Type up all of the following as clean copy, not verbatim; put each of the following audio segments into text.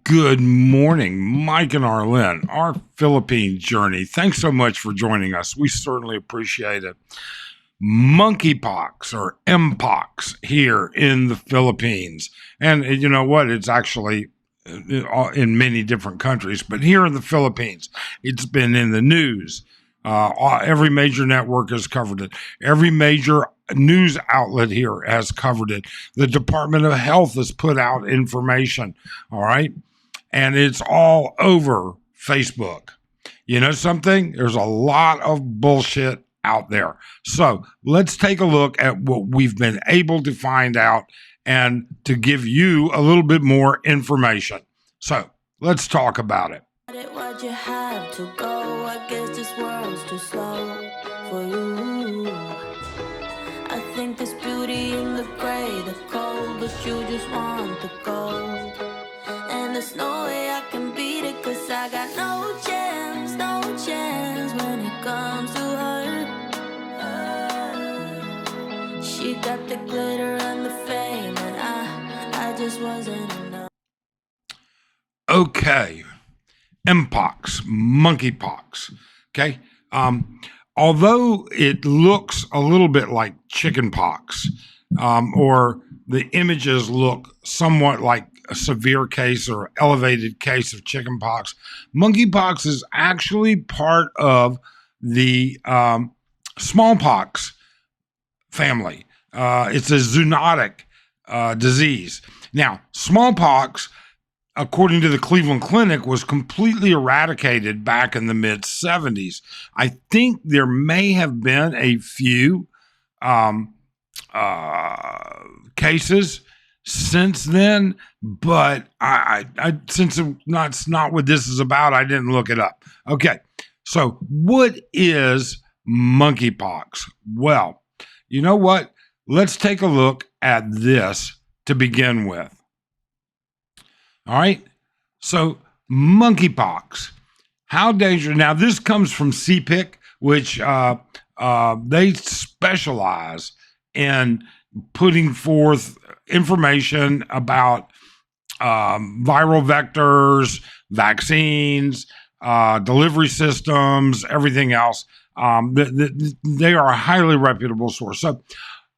Good morning, Mike and Arlen, our Philippine journey. Thanks so much for joining us. We certainly appreciate it. Monkey Pox or Mpox here in the Philippines. And you know what? It's actually in many different countries, but here in the Philippines, it's been in the news. Every major network has covered it. Every major news outlet here has covered it. The Department of Health has put out information. All right. And it's all over Facebook. You know something? There's a lot of bullshit out there. So let's take a look at what we've been able to find out and to give you a little bit more information. So let's talk about it. Why'd you have to go? I guess this world's too slow for you. I think there's beauty in the gray, the cold, but you just want the gold. And there's no way I can beat it, cause I got no chance when it comes to her. She got the glitter and the fame, and I just wasn't enough. Okay. Mpox, monkey pox. Okay. Although it looks a little bit like chicken pox, or the images look somewhat like a severe case or elevated case of chicken pox, monkey pox is actually part of the smallpox family. It's a zoonotic disease. Now, smallpox, according to the Cleveland Clinic, was completely eradicated back in the mid-70s. I think there may have been a few cases since then, but since it's not what this is about, I didn't look it up. Okay, so what is monkeypox? Well, you know what? Let's take a look at this to begin with. All right. So monkeypox, how dangerous? Now this comes from CPIC, which they specialize in putting forth information about viral vectors, vaccines, delivery systems, everything else. They are a highly reputable source. So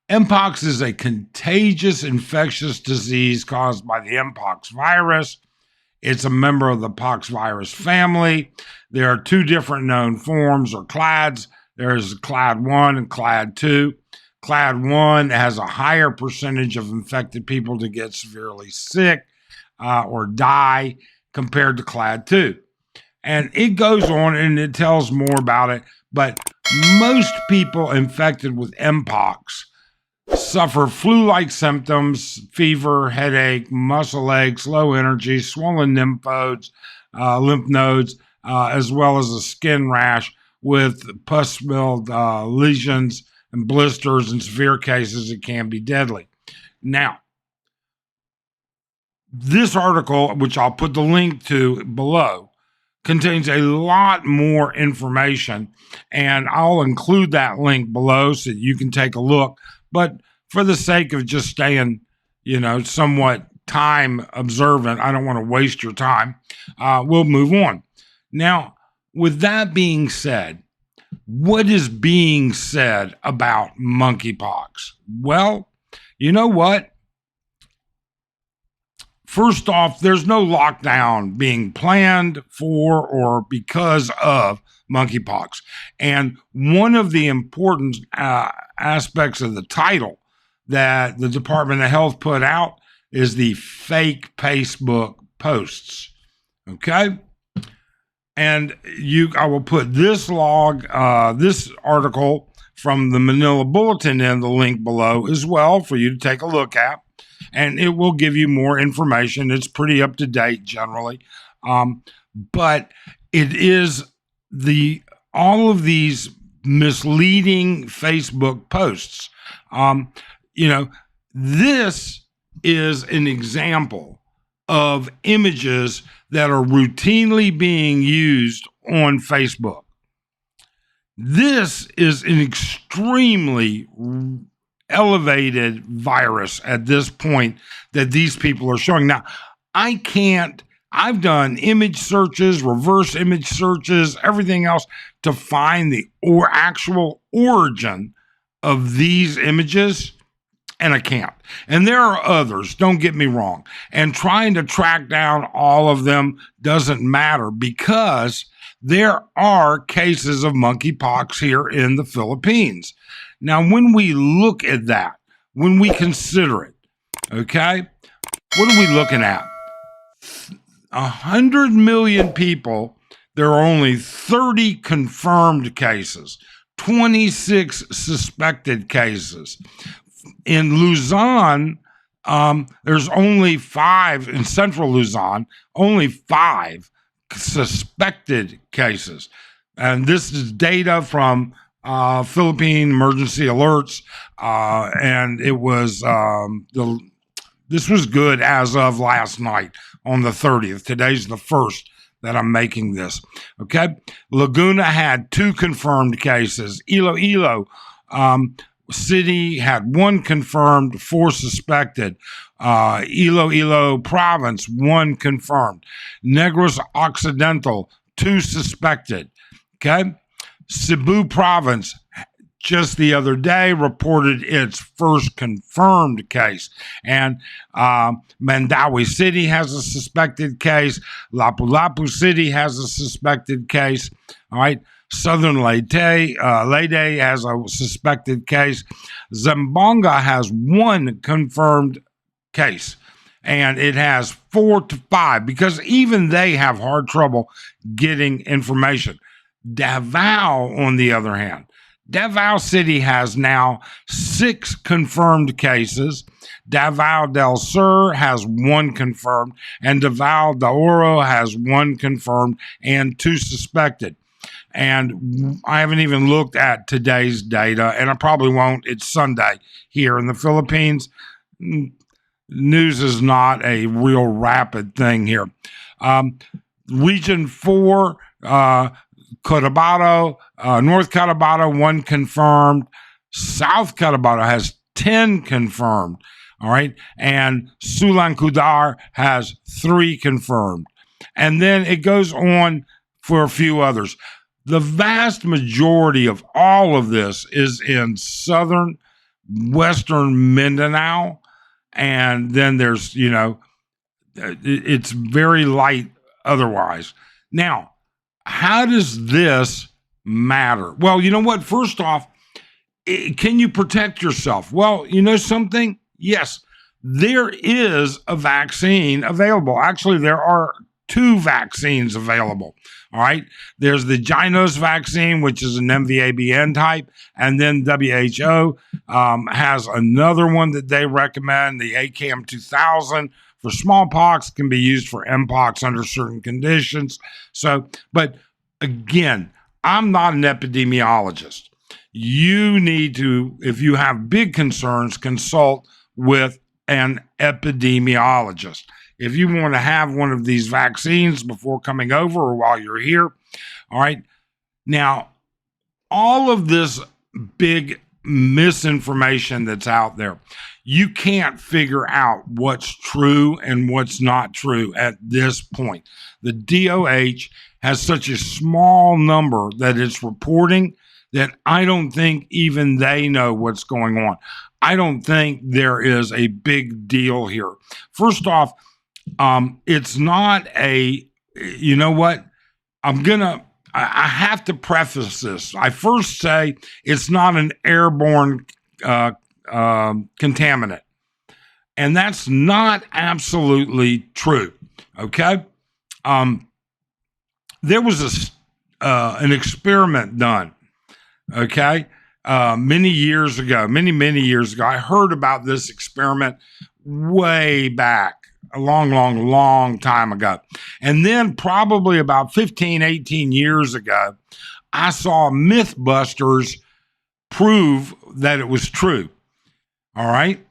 Mpox is a contagious infectious disease caused by the Mpox virus. It's a member of the pox virus family. There are two different known forms or clades. There's clade 1 and clade 2. Clade 1 has a higher percentage of infected people to get severely sick or die compared to clade 2. And it goes on and it tells more about it. But most people infected with Mpox suffer flu-like symptoms, fever, headache, muscle aches, low energy, swollen lymph nodes, as well as a skin rash with pus-filled lesions and blisters. In severe cases, it can be deadly. Now, this article, which I'll put the link to below, contains a lot more information, and I'll include that link below so that you can take a look. But for the sake of just staying, somewhat time observant, I don't want to waste your time. We'll move on. Now, with that being said, what is being said about monkeypox? Well, you know what? First off, there's no lockdown being planned for or because of monkeypox. And one of the important aspects of the title that the Department of Health put out is the fake Facebook posts. Okay? And I will put this this article from the Manila Bulletin in the link below as well for you to take a look at. And it will give you more information. It's pretty up to date generally. But it is all of these misleading Facebook posts. This is an example of images that are routinely being used on Facebook. This is an extremely elevated virus at this point that these people are showing. Now, I can't I've done image searches, reverse image searches, everything else to find the actual origin of these images, and I can't. And there are others, don't get me wrong. And trying to track down all of them doesn't matter because there are cases of monkeypox here in the Philippines. Now, when we look at that, when we consider it, okay, what are we looking at? 100 million people, there are only 30 confirmed cases, 26 suspected cases. In Luzon, there's only 5, in central Luzon, only 5 suspected cases. And this is data from Philippine emergency alerts, and it was this was good as of last night on the 30th. Today's the 1st that I'm making this. Okay, Laguna had 2 confirmed cases. Iloilo City had 1 confirmed, 4 suspected. Iloilo Province, 1 confirmed. Negros Occidental, 2 suspected. Okay. Cebu Province, just the other day, reported its first confirmed case. And Mandawi City has a suspected case. Lapu-Lapu City has a suspected case. All right. Southern Leyte has a suspected case. Zamboanga has 1 confirmed case. And it has 4 to 5 because even they have hard trouble getting information. Davao, on the other hand, Davao City has now 6 confirmed cases. Davao del Sur has 1 confirmed, and Davao de Oro has 1 confirmed and 2 suspected. And I haven't even looked at today's data, and I probably won't. It's Sunday here in the Philippines. News is not a real rapid thing here. Region 4, Cotabato, North Cotabato, 1 confirmed. South Cotabato has 10 confirmed. All right. And Sulan Kudar has 3 confirmed. And then it goes on for a few others. The vast majority of all of this is in southern, western Mindanao. And then there's, it's very light otherwise. Now, how does this matter? Well, you know what? First off, can you protect yourself? Well, you know something? Yes, there is a vaccine available. Actually, there are 2 vaccines available. All right. There's the Gynos vaccine, which is an MVABN type. And then WHO has another one that they recommend, the ACAM 2000 for smallpox, can be used for Mpox under certain conditions. So, but again, I'm not an epidemiologist. You need to, if you have big concerns, consult with an epidemiologist. If you want to have one of these vaccines before coming over or while you're here, all right. Now, all of this big misinformation that's out there, you can't figure out what's true and what's not true at this point. The DOH has such a small number that it's reporting that I don't think even they know what's going on. I don't think there is a big deal here. First off, it's not you know what? I have to preface this. I first say it's not an airborne contaminant. And that's not absolutely true. Okay. There was an experiment done. Okay. Many years ago. I heard about this experiment way back. A long time ago. And then probably about 15, 18 years ago, I saw Mythbusters prove that it was true. All right.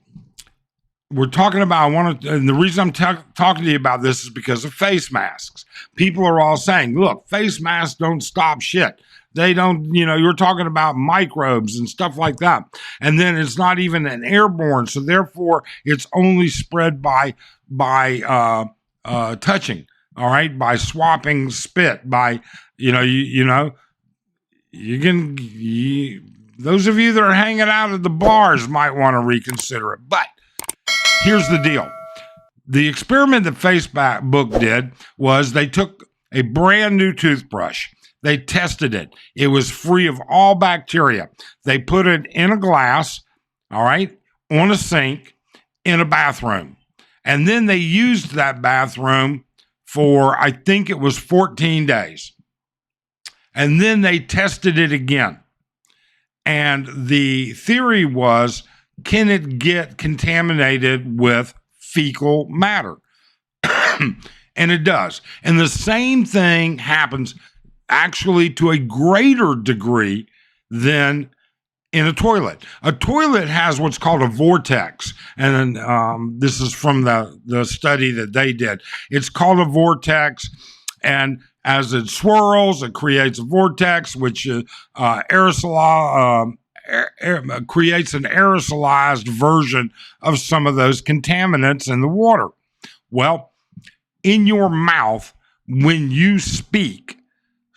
We're talking about, and the reason I'm talking to you about this is because of face masks. People are all saying, look, face masks don't stop shit. They don't, you're talking about microbes and stuff like that. And then it's not even an airborne. So therefore it's only spread by touching. all right, by swapping spit, by, those of you that are hanging out at the bars might want to reconsider it. But here's the deal. The experiment that Facebook did was they took a brand new toothbrush. They tested it. It was free of all bacteria. They put it in a glass, all right, on a sink in a bathroom. And then they used that bathroom for, I think it was 14 days. And then they tested it again. And the theory was, can it get contaminated with fecal matter? And it does. And the same thing happens actually to a greater degree than in a toilet. A toilet has what's called a vortex. And this is from the study that they did. It's called a vortex. And as it swirls, it creates a vortex, which creates an aerosolized version of some of those contaminants in the water. Well, in your mouth, when you speak,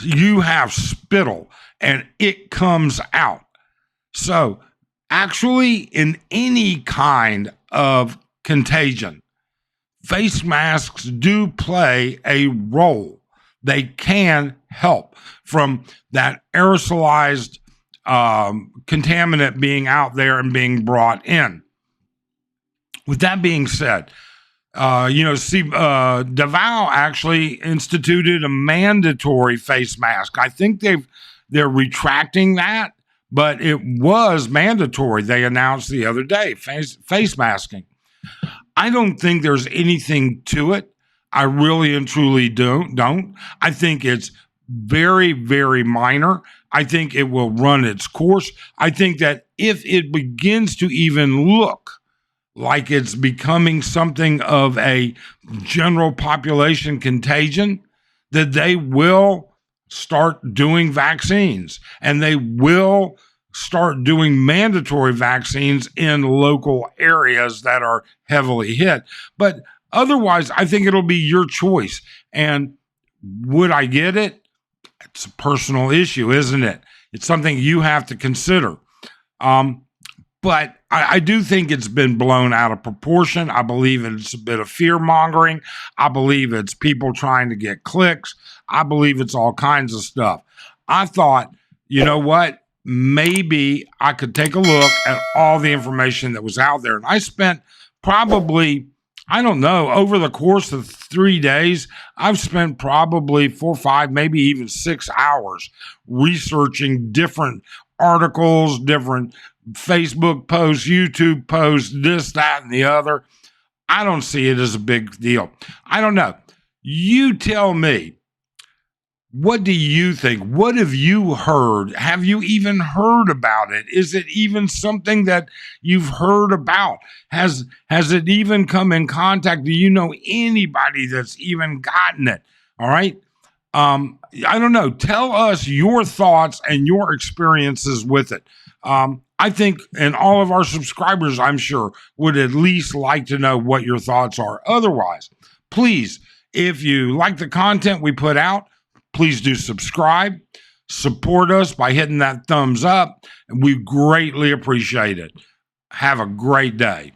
you have spittle and it comes out. So actually, in any kind of contagion, face masks do play a role. They can help from that aerosolized contaminant being out there and being brought in. With that being said, Davao actually instituted a mandatory face mask. I think they're retracting that, but it was mandatory. They announced the other day, face masking. I don't think there's anything to it. I really and truly don't. I think it's very, very minor. I think it will run its course. I think that if it begins to even look like it's becoming something of a general population contagion, that they will start doing vaccines and they will start doing mandatory vaccines in local areas that are heavily hit. But otherwise, I think it'll be your choice. And would I get it? It's a personal issue, isn't it? It's something you have to consider. But I do think it's been blown out of proportion. I believe it's a bit of fear mongering. I believe it's people trying to get clicks. I believe it's all kinds of stuff. I thought, you know what? Maybe I could take a look at all the information that was out there. And I spent probably, I don't know, over the course of 3 days, I've spent probably 4, 5, maybe even 6 hours researching different articles, different Facebook posts, YouTube posts, this, that, and the other. I don't see it as a big deal. I don't know. You tell me. What do you think? What have you heard? Have you even heard about it? Is it even something that you've heard about? Has it even come in contact? Do you know anybody that's even gotten it? All right. I don't know. Tell us your thoughts and your experiences with it. I think, and all of our subscribers, I'm sure, would at least like to know what your thoughts are. Otherwise, please, if you like the content we put out, please do subscribe, support us by hitting that thumbs up, and we greatly appreciate it. Have a great day.